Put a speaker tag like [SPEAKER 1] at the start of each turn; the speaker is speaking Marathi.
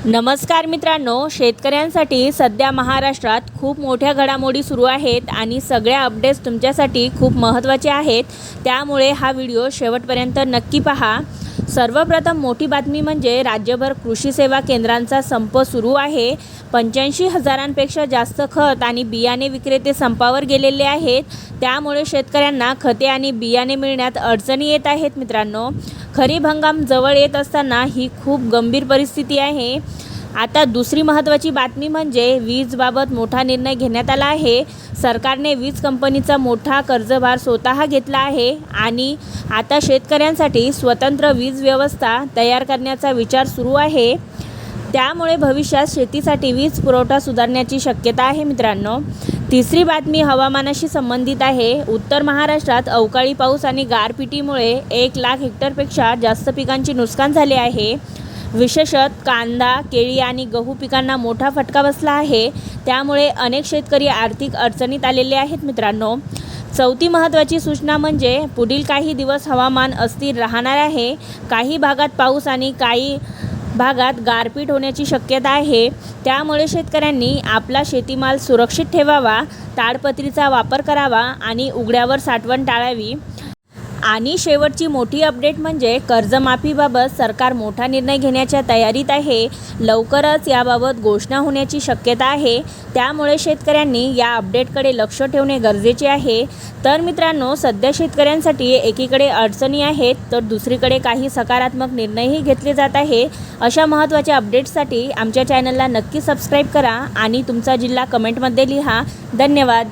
[SPEAKER 1] नमस्कार मित्रांनो, शेतकऱ्यांसाठी सध्या महाराष्ट्रात खूप मोठ्या घडामोडी सुरू आहेत आणि सगळ्या अपडेट्स तुमच्यासाठी खूप महत्त्वाचे आहेत। त्यामुळे हा व्हिडिओ शेवटपर्यंत नक्की पहा। सर्वप्रथम मोठी बातमी म्हणजे राज्यभर कृषी सेवा केंद्रांचा संप सुरू आहे। 85,000पेक्षा जास्त खत आणि बियाणे विक्रेते संपावर गेलेले आहेत। त्यामुळे शेतकऱ्यांना खते आणि बियाणे मिळण्यात अडचणी येत आहेत। मित्रांनो, खरीप हंगाम जवळ येत असताना ही खूप गंभीर परिस्थिती आहे। आता दुसरी महत्त्वाची बातमी म्हणजे वीजबाबत मोठा निर्णय घेण्यात आला आहे। सरकारने वीज कंपनीचा मोठा कर्जभार स्वतः घेतला आहे आणि आता शेतकऱ्यांसाठी स्वतंत्र वीज व्यवस्था तयार करण्याचा विचार सुरू आहे। त्यामुळे भविष्यात शेतीसाठी वीज पुरवठा सुधारण्याची शक्यता आहे। मित्रांनो, तिसरी बातमी हवामानाशी संबंधित आहे। उत्तर महाराष्ट्रात अवकाळी पाऊस आणि गारपिटीमुळे 1,00,000 हेक्टरपेक्षा जास्त पिकांचे नुकसान झाले आहे। विशेषतः कांदा, केळी आणि गहू पिकांना मोठा फटका बसला आहे। त्यामुळे अनेक शेतकरी आर्थिक अडचणीत आलेले आहेत। मित्रांनो, चौथी महत्त्वाची सूचना म्हणजे पुढील काही दिवस हवामान अस्थिर राहणार आहे। काही भागात पाऊस आणि काही भागात गारपीट होण्याची शक्यता आहे। त्यामुळे शेतकऱ्यांनी आपला शेतीमाल सुरक्षित ठेवावा, ताडपत्रीचा वापर करावा आणि उघड्यावर साठवण टाळावी। आणि शेवटची मोठी अपडेट म्हणजे कर्जमाफीबाबत सरकार मोठा निर्णय घेण्याच्या तयारीत आहे। लवकरच याबाबत घोषणा होण्याची शक्यता आहे। त्यामुळे शेतकऱ्यांनी या अपडेटकडे लक्ष ठेवणे गरजेचे आहे। तर मित्रांनो, सध्या शेतकऱ्यांसाठी एकीकडे अडचणी आहेत तर दुसरीकडे काही सकारात्मक निर्णयही घेतले जात आहे। अशा महत्त्वाच्या अपडेट्ससाठी आमच्या चॅनलला नक्की सबस्क्राईब करा आणि तुमचा जिल्हा कमेंटमध्ये लिहा। धन्यवाद।